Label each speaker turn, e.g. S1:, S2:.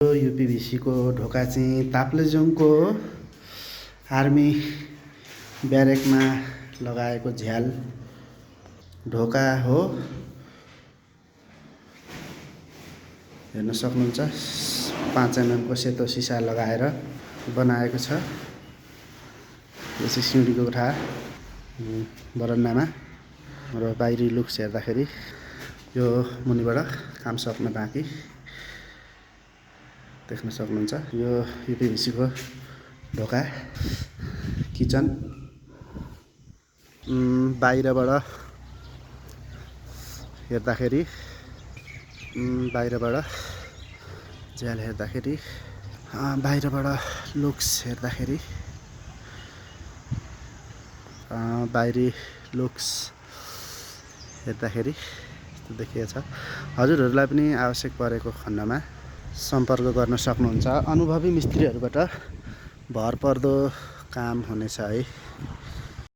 S1: यूपीभीसी को ढोका चाहिँ ताप्लेजुङको आर्मी ब्यारेकमा लगाएको झ्याल ढोका हो। हेर्न सक्नुहुन्छ 5 mm को सेतो सिसा लगाएर बनाएको छ। यो चाहिँ सिउँडीको कोठा बरन्डामा र बाहिरी लुक्स हेर्दाखेरि यो मुनिबाट काम सक्न बाँकी देख्न सक्नुहुन्छ। यो यूपीभीसी को ढोका किचन बाहिरबाट हेर्दाखेरि झ्याल हेर्दाखेरि बाहिरबाट लुक्स हेर्दाखेरि बाहिरी लुक्स हेर्दाखेरि यस्तो देखिएको छ। हजुरहरूलाई पनि आवश्यक परेको खण्डमा सम्पर्क गर्न सक्नुहुन्छ। अनुभवी मिस्त्रीहरूबाट भरपर्दो काम हुनेछ है।